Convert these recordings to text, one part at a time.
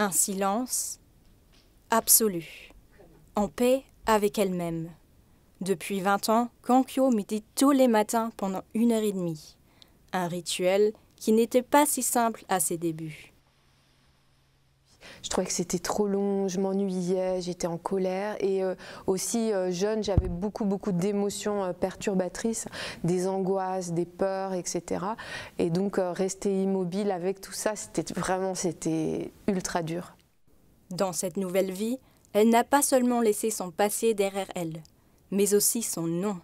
Un silence absolu, en paix avec elle-même. Depuis 20 ans, Kankyo médite tous les matins pendant 1h30. Un rituel qui n'était pas si simple à ses débuts. Je trouvais que c'était trop long, je m'ennuyais, j'étais en colère et aussi jeune, j'avais beaucoup d'émotions perturbatrices, des angoisses, des peurs, etc. Et donc rester immobile avec tout ça, c'était ultra dur. Dans cette nouvelle vie, elle n'a pas seulement laissé son passé derrière elle, mais aussi son nom.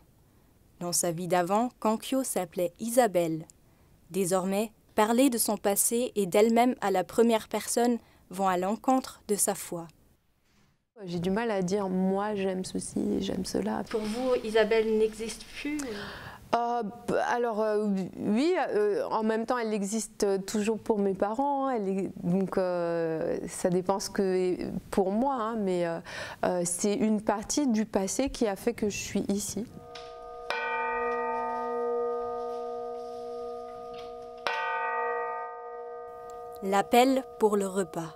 Dans sa vie d'avant, Kankyo s'appelait Isabelle. Désormais, parler de son passé et d'elle-même à la première personne vont à l'encontre de sa foi. J'ai du mal à dire moi j'aime ceci, j'aime cela. Pour vous, Isabelle n'existe plus oui, en même temps elle existe toujours pour mes parents, hein, donc ça dépend ce que pour moi, hein, mais c'est une partie du passé qui a fait que je suis ici. L'appel pour le repas.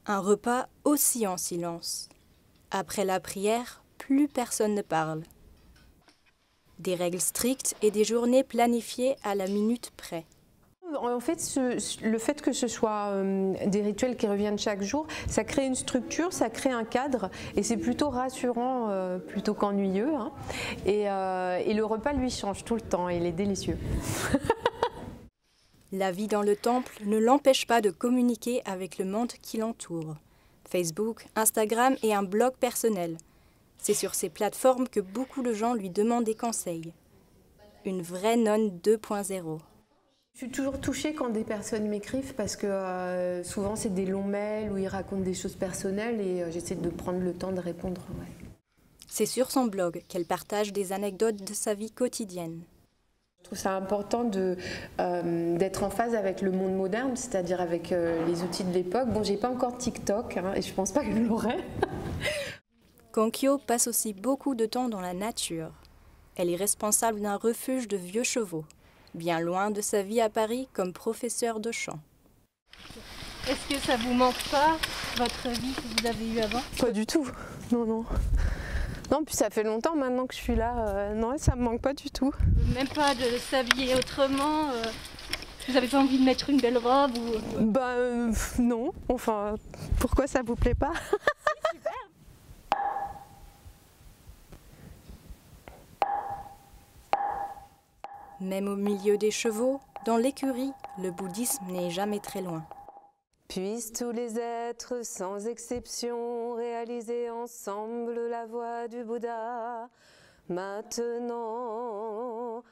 Un repas aussi en silence. Après la prière, plus personne ne parle. Des règles strictes et des journées planifiées à la minute près. En fait, le fait que ce soit des rituels qui reviennent chaque jour, ça crée une structure, ça crée un cadre et c'est plutôt rassurant plutôt qu'ennuyeux. Hein. Et le repas lui change tout le temps, il est délicieux. La vie dans le temple ne l'empêche pas de communiquer avec le monde qui l'entoure. Facebook, Instagram et un blog personnel. C'est sur ces plateformes que beaucoup de gens lui demandent des conseils. Une vraie nonne 2.0. Je suis toujours touchée quand des personnes m'écrivent parce que souvent c'est des longs mails où ils racontent des choses personnelles et j'essaie de prendre le temps de répondre. Ouais. C'est sur son blog qu'elle partage des anecdotes de sa vie quotidienne. Je trouve ça important d'être en phase avec le monde moderne, c'est-à-dire avec les outils de l'époque. Bon, j'ai pas encore TikTok hein, et je pense pas que je l'aurai. Kankyo passe aussi beaucoup de temps dans la nature. Elle est responsable d'un refuge de vieux chevaux, bien loin de sa vie à Paris comme professeure de chant. Est-ce que ça vous manque pas, votre vie que vous avez eue avant? Pas du tout, non. Non, puis ça fait longtemps maintenant que je suis là, non, ça me manque pas du tout. Même pas de s'habiller autrement vous n'avez pas envie de mettre une belle robe ou... Non, enfin, pourquoi ça vous plaît pas? Super. Même au milieu des chevaux, dans l'écurie, le bouddhisme n'est jamais très loin. Puissent tous les êtres, sans exception, réaliser ensemble la voie du Bouddha. Maintenant,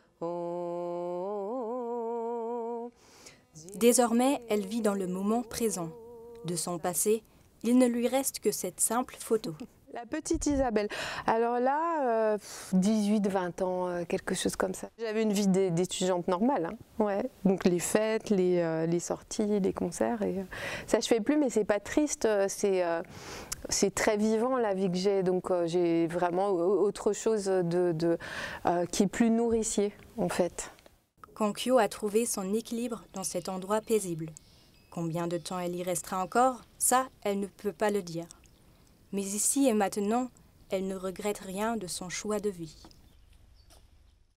Désormais, elle vit dans le moment présent. De son passé, il ne lui reste que cette simple photo. La petite Isabelle. Alors là, 18-20 ans, quelque chose comme ça. J'avais une vie d'étudiante normale. Hein. Ouais. Donc les fêtes, les sorties, les concerts. Et, ça je fais plus, mais c'est pas triste. C'est très vivant la vie que j'ai. Donc j'ai vraiment autre chose qui est plus nourricier en fait. Kankyo a trouvé son équilibre dans cet endroit paisible. Combien de temps elle y restera encore, ça, elle ne peut pas le dire. Mais ici et maintenant, elle ne regrette rien de son choix de vie.